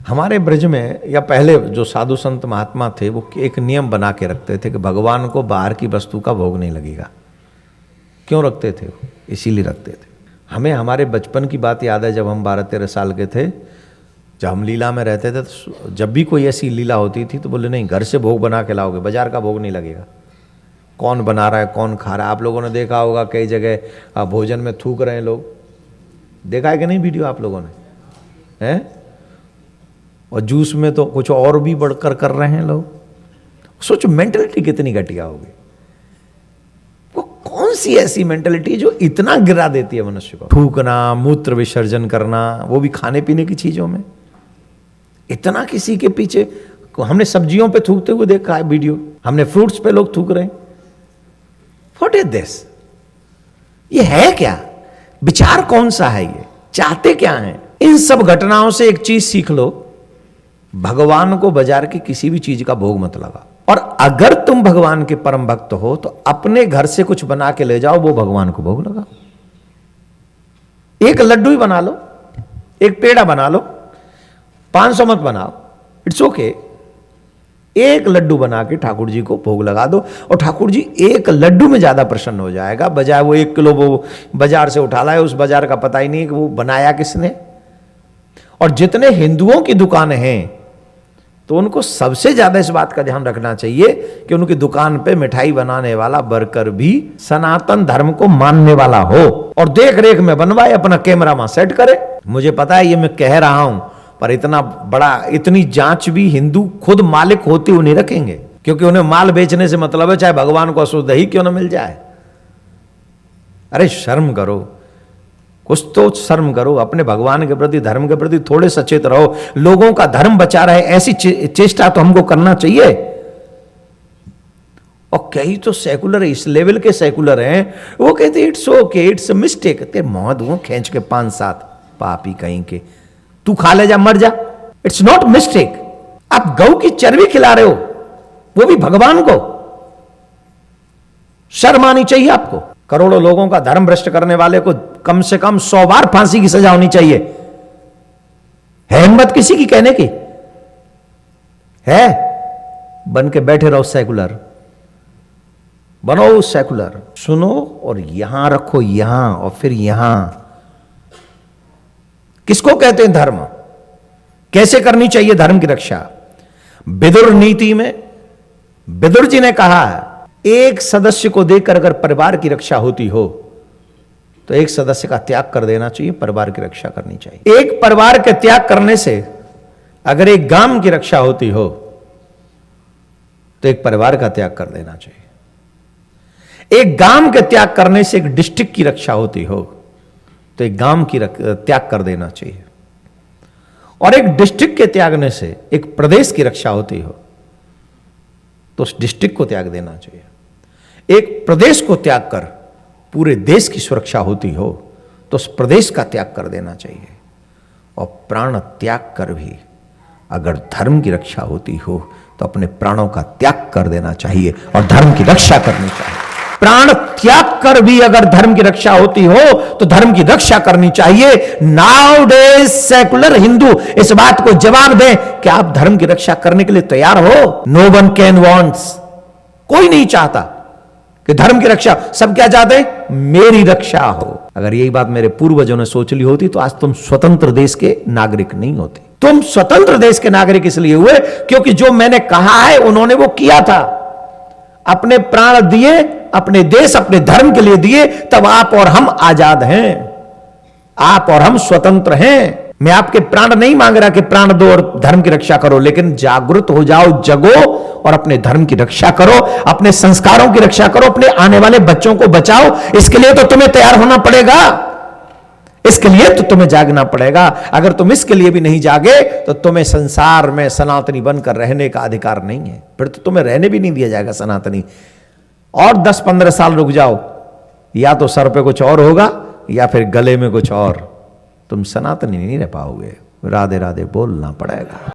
हमारे ब्रज में या पहले जो साधु संत महात्मा थे वो एक नियम बना के रखते थे कि भगवान को बाहर की वस्तु का भोग नहीं लगेगा। क्यों रखते थे? इसीलिए रखते थे। हमें हमारे बचपन की बात याद है, जब हम 12-13 साल के थे, जब हम लीला में रहते थे, तो जब भी कोई ऐसी लीला होती थी तो बोले नहीं, घर से भोग बना के लाओगे, बाजार का भोग नहीं लगेगा। कौन बना रहा है, कौन खा रहा है? आप लोगों ने देखा होगा कई जगह भोजन में थूक रहे हैं लोग, देखा है कि नहीं वीडियो आप लोगों ने? हैं? और जूस में तो कुछ और भी बढ़कर कर रहे हैं लोग। सोचो मेंटलिटी कितनी घटिया होगी। वो कौन सी ऐसी मेंटलिटी जो इतना गिरा देती है मनुष्य को? थूकना, मूत्र विसर्जन करना, वो भी खाने पीने की चीजों में। इतना किसी के पीछे। हमने सब्जियों पे थूकते हुए देखा है वीडियो, हमने फ्रूट्स पे लोग थूक रहे हैं। What is this? ये है क्या? विचार कौन सा है? ये चाहते क्या है? इन सब घटनाओं से एक चीज सीख लो, भगवान को बाजार की किसी भी चीज का भोग मत लगा। और अगर तुम भगवान के परम भक्त हो तो अपने घर से कुछ बना के ले जाओ, वो भगवान को भोग लगा। एक लड्डू ही बना लो, एक पेड़ा बना लो, 500 मत बनाओ, इट्स ओके। एक लड्डू बना के ठाकुर जी को भोग लगा दो और ठाकुर जी एक लड्डू में ज्यादा प्रसन्न हो जाएगा, बजाय वो 1 किलो वो बाजार से उठा लाए, उस बाजार का पता ही नहीं कि वो बनाया किसने। और जितने हिंदुओं की दुकानें हैं तो उनको सबसे ज्यादा इस बात का ध्यान रखना चाहिए कि उनकी दुकान पे मिठाई बनाने वाला वर्कर भी सनातन धर्म को मानने वाला हो और देख रेख में बनवाए, अपना कैमरा वहां सेट करे। मुझे पता है ये मैं कह रहा हूं, पर इतनी जांच भी हिंदू खुद मालिक होते हुए नहीं रखेंगे, क्योंकि उन्हें माल बेचने से मतलब है चाहे भगवान को अशुद्ध ही क्यों ना मिल जाए। अरे शर्म करो, कुछ तो शर्म करो। अपने भगवान के प्रति, धर्म के प्रति थोड़े सचेत रहो। लोगों का धर्म बचा रहे ऐसी चेष्टा तो हमको करना चाहिए। और कई तो सेकुलर, इस लेवल के सेकुलर हैं, वो कहते it's okay, it's a mistake. तेरे मुंह दूं खींच के 5-7 पापी कहीं के, तू खा ले जा, मर जा। It's not mistake. आप गौ की चर्बी खिला रहे हो, वो भी भगवान को। शर्म आनी चाहिए आपको। करोड़ों लोगों का धर्म भ्रष्ट करने वाले को कम से कम 100 बार फांसी की सजा होनी चाहिए। है हिम्मत किसी की कहने की? है? बन के बैठे रहो सेकुलर, बनो सेकुलर। सुनो और यहां रखो, यहां और फिर यहां। किसको कहते हैं धर्म? कैसे करनी चाहिए धर्म की रक्षा? विदुर नीति में विदुर जी ने कहा है, एक सदस्य को देकर अगर परिवार की रक्षा होती हो तो एक सदस्य का त्याग कर देना चाहिए, परिवार की रक्षा करनी चाहिए। एक परिवार के त्याग करने से अगर एक गांव की रक्षा होती हो तो एक परिवार का त्याग कर देना चाहिए। एक गांव के त्याग करने से एक डिस्ट्रिक्ट की रक्षा होती हो तो एक गांव की त्याग कर देना चाहिए। और एक डिस्ट्रिक्ट के त्यागने से एक प्रदेश की रक्षा होती हो तो उस डिस्ट्रिक्ट को त्याग देना चाहिए। एक प्रदेश को त्याग कर पूरे देश की सुरक्षा होती हो तो उस प्रदेश का त्याग कर देना चाहिए। और प्राण त्याग कर भी अगर धर्म की रक्षा होती हो तो अपने प्राणों का त्याग कर देना चाहिए और धर्म की रक्षा करनी चाहिए। प्राण त्याग कर भी अगर धर्म की रक्षा होती हो तो धर्म की रक्षा करनी चाहिए। नाउडेज सेकुलर हिंदू इस बात को जवाब दें कि आप धर्म की रक्षा करने के लिए तैयार हो? No one can wants. कोई नहीं चाहता कि धर्म की रक्षा। सब क्या चाहते हैं? मेरी रक्षा हो। अगर यही बात मेरे पूर्वजों ने सोच ली होती तो आज तुम स्वतंत्र देश के नागरिक नहीं होते। तुम स्वतंत्र देश के नागरिक इसलिए हुए क्योंकि जो मैंने कहा है उन्होंने वो किया था। अपने प्राण दिए, अपने देश, अपने धर्म के लिए दिए, तब आप और हम आजाद हैं, आप और हम स्वतंत्र हैं। मैं आपके प्राण नहीं मांग रहा कि प्राण दो और धर्म की रक्षा करो, लेकिन जागृत हो जाओ, जगो और अपने धर्म की रक्षा करो, अपने संस्कारों की रक्षा करो, अपने आने वाले बच्चों को बचाओ। इसके लिए तो तुम्हें तैयार होना पड़ेगा, इसके लिए तो तुम्हें जागना पड़ेगा। अगर तुम इसके लिए भी नहीं जागे तो तुम्हें संसार में सनातनी बनकर रहने का अधिकार नहीं है। फिर तो तुम्हें रहने भी नहीं दिया जाएगा सनातनी। और 10-15 साल रुक जाओ, या तो सर पे कुछ और होगा या फिर गले में कुछ और, तुम सनातनी नहीं रह पाओगे। राधे राधे बोलना पड़ेगा।